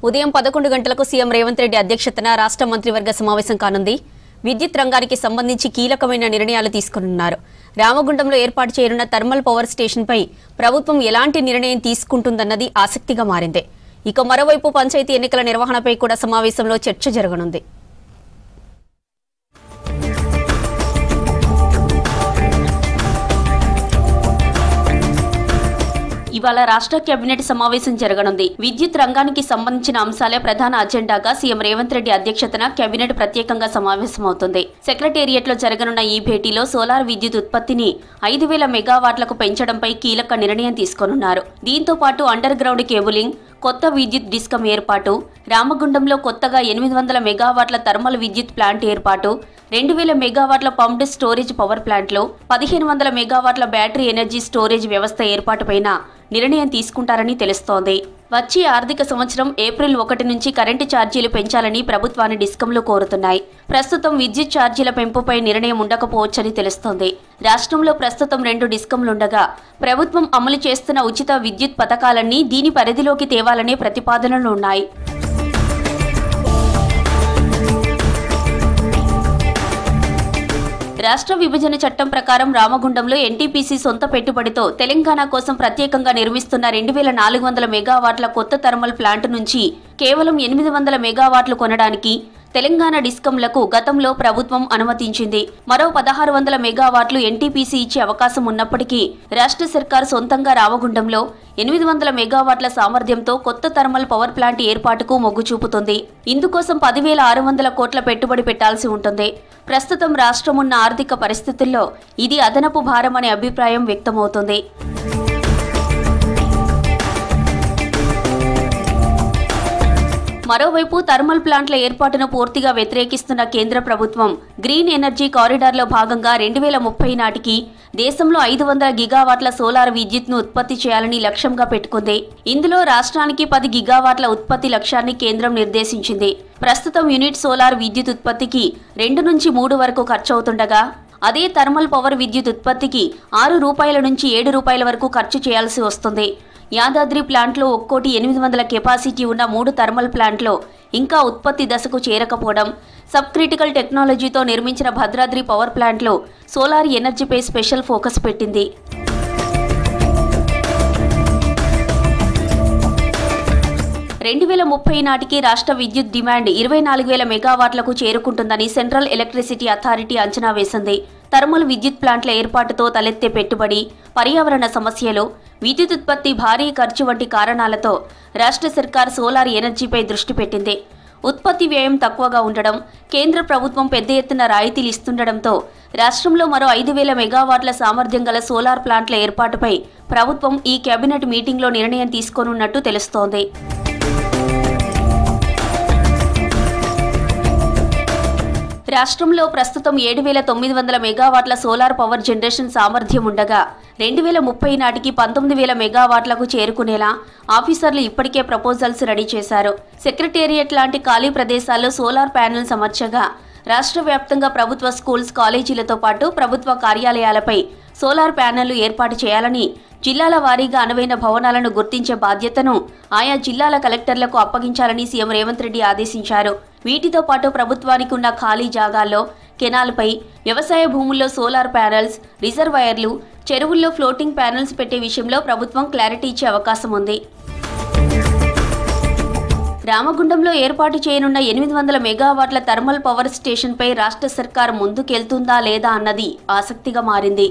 ఉదయం 11 గంటలకు సీఎం రేవంత్ రెడ్డి అధ్యక్షతన రాష్ట్ర మంత్రివర్గ సమావేశం కానుంది. విద్యుత్ రంగానికి సంబంధించి కీలకమైన నిర్ణయాలు తీసుకున్నారు. రామగుండంలో ఏర్పాటు చేయనున్న థర్మల్ పవర్ స్టేషన్పై ప్రభుత్వం ఎలాంటి నిర్ణయం తీసుకుంటుందన్నది ఆసక్తిగా మారింది. ఇక మరోవైపు పంచాయతీ ఎన్నికల నిర్వహణపై కూడా సమావేశంలో చర్చ జరగనుంది. ఇవాళ రాష్ట్ర కేబినెట్ సమావేశం జరగనుంది. విద్యుత్ రంగానికి సంబంధించిన అంశాలే ప్రధాన అజెండాగా సీఎం రేవంత్ రెడ్డి అధ్యక్షతన కేబినెట్ ప్రత్యేకంగా సమావేశమవుతుంది. సెక్రటేరియట్ లో జరగనున్న ఈ భేటీలో సోలార్ విద్యుత్ ఉత్పత్తిని 5,000 మెగావాట్లకు పెంచడంపై కీలక నిర్ణయం తీసుకోనున్నారు. దీంతో పాటు అండర్ గ్రౌండ్ కేబులింగ్, కొత్త విద్యుత్ డిస్కం ఏర్పాటు, రామగుండంలో కొత్తగా 800 మెగావాట్ల థర్మల్ విద్యుత్ ప్లాంట్ ఏర్పాటు, 2,000 మెగావాట్ల పంప్డ్ స్టోరేజ్ పవర్ ప్లాంట్లో 1,500 మెగావాట్ల బ్యాటరీ ఎనర్జీ స్టోరేజ్ వ్యవస్థ ఏర్పాటుపైన నిర్ణయం తీసుకుంటారని తెలుస్తోంది. వచ్చే ఆర్థిక సంవత్సరం ఏప్రిల్ 1 నుంచి కరెంటు ఛార్జీలు పెంచాలని ప్రభుత్వాన్ని డిస్కంలు కోరుతున్నాయి. ప్రస్తుతం విద్యుత్ ఛార్జీల పెంపుపై నిర్ణయం ఉండకపోవచ్చని తెలుస్తోంది. రాష్ట్రంలో ప్రస్తుతం 2 డిస్కంలుండగా ప్రభుత్వం అమలు చేస్తున్న ఉచిత విద్యుత్ పథకాలన్నీ దీని పరిధిలోకి తేవాలనే ప్రతిపాదనలు ఉన్నాయి. రాష్ట్ర విభజన చట్టం ప్రకారం రామగుండంలో ఎన్టీపీసీ సొంత పెట్టుబడితో తెలంగాణ కోసం ప్రత్యేకంగా నిర్మిస్తున్న 2,400 మెగావాట్ల కొత్త థర్మల్ ప్లాంట్ నుంచి కేవలం 800 మెగావాట్లు కొనడానికి తెలంగాణ డిస్కంలకు గతంలో ప్రభుత్వం అనుమతించింది. మరో 1,600 మెగావాట్లు ఎన్టీపీసీ ఇచ్చే అవకాశం ఉన్నప్పటికీ రాష్ట్ర సర్కార్ సొంతంగా రామగుండంలో 800 మెగావాట్ల సామర్థ్యంతో కొత్త థర్మల్ పవర్ ప్లాంట్ ఏర్పాటుకు మొగ్గు చూపుతుంది. ఇందుకోసం 10,600 కోట్ల పెట్టుబడి పెట్టాల్సి ఉంటుంది. ప్రస్తుతం రాష్ట్రం ఉన్న ఆర్థిక పరిస్థితుల్లో ఇది అదనపు భారమనే అభిప్రాయం వ్యక్తమవుతుంది. మరోవైపు థర్మల్ ప్లాంట్ల ఏర్పాటును పూర్తిగా వ్యతిరేకిస్తున్న కేంద్ర ప్రభుత్వం గ్రీన్ ఎనర్జీ కారిడార్లో భాగంగా 2030 నాటికి దేశంలో 500 గిగావాట్ల సోలార్ విద్యుత్ను ఉత్పత్తి చేయాలని లక్ష్యంగా పెట్టుకుంది. ఇందులో రాష్ట్రానికి 10 గిగావాట్ల ఉత్పత్తి లక్ష్యాన్ని కేంద్రం నిర్దేశించింది. ప్రస్తుతం యూనిట్ సోలార్ విద్యుత్ ఉత్పత్తికి 2 నుంచి 3 వరకు ఖర్చవుతుండగా అదే థర్మల్ పవర్ విద్యుత్ ఉత్పత్తికి 6 రూపాయల నుంచి 7 రూపాయల వరకు ఖర్చు చేయాల్సి వస్తుంది. యాదాద్రి ప్లాంట్లో ఒక్కోటి 800 కెపాసిటీ ఉన్న 3 థర్మల్ ప్లాంట్లో ఇంకా ఉత్పత్తి దశకు చేరకపోవడం, సబ్ క్రిటికల్ టెక్నాలజీతో నిర్మించిన భద్రాద్రి పవర్ ప్లాంట్లో సోలార్ ఎనర్జీపై స్పెషల్ ఫోకస్ పెట్టింది. నాటికి రాష్ట్ర విద్యుత్ డిమాండ్ 24,000 మెగావాట్లకు చేరుకుంటుందని సెంట్రల్ ఎలక్ట్రిసిటీ అథారిటీ అంచనా వేసింది. థర్మల్ విద్యుత్ ప్లాంట్ల ఏర్పాటుతో తలెత్తే పెట్టుబడి, పర్యావరణ సమస్యలు, విద్యుత్ ఉత్పత్తి భారీ ఖర్చు వంటి కారణాలతో రాష్ట్ర సర్కార్ సోలార్ ఎనర్జీపై దృష్టి పెట్టింది. ఉత్పత్తి వ్యయం తక్కువగా ఉండడం, కేంద్ర ప్రభుత్వం పెద్ద ఎత్తున రాయితీలు ఇస్తుండటంతో రాష్ట్రంలో మరో 5,000 మెగావాట్ల సామర్థ్యం గల సోలార్ ప్లాంట్ల ఏర్పాటుపై ప్రభుత్వం ఈ కేబినెట్ మీటింగ్లో నిర్ణయం తీసుకోనున్నట్టు తెలుస్తోంది. రాష్ట్రంలో ప్రస్తుతం 7,900 మెగావాట్ల సోలార్ పవర్ జనరేషన్ సామర్థ్యం ఉండగా 2030 నాటికి 19,000 మెగావాట్లకు చేరుకునేలా ఆఫీసర్లు ఇప్పటికే ప్రపోజల్స్ రెడీ చేశారు. సెక్రటేరియట్ లాంటి ఖాళీ ప్రదేశాల్లో సోలార్ ప్యానెల్స్ అమర్చగా రాష్ట్ర వ్యాప్తంగా ప్రభుత్వ స్కూల్స్, కాలేజీలతో పాటు ప్రభుత్వ కార్యాలయాలపై సోలార్ ప్యానెళ్లు ఏర్పాటు చేయాలని, జిల్లాల వారీగా అనువైన భవనాలను గుర్తించే బాధ్యతను ఆయా జిల్లాల కలెక్టర్లకు అప్పగించాలని సీఎం రేవంత్ రెడ్డి ఆదేశించారు. వీటితో పాటు ప్రభుత్వానికి ఉన్న ఖాళీ జాగాల్లో, కెనాల్పై, వ్యవసాయ భూముల్లో సోలార్ ప్యానెల్స్, రిజర్వాయర్లు, చెరువుల్లో ఫ్లోటింగ్ ప్యానెల్స్ పెట్టే విషయంలో ప్రభుత్వం క్లారిటీ ఇచ్చే అవకాశం ఉంది. రామగుండంలో ఏర్పాటు చేయనున్న 800 మెగావాట్ల థర్మల్ పవర్ స్టేషన్పై రాష్ట్ర సర్కార్ ముందుకెళ్తుందా లేదా అన్నది ఆసక్తిగా మారింది.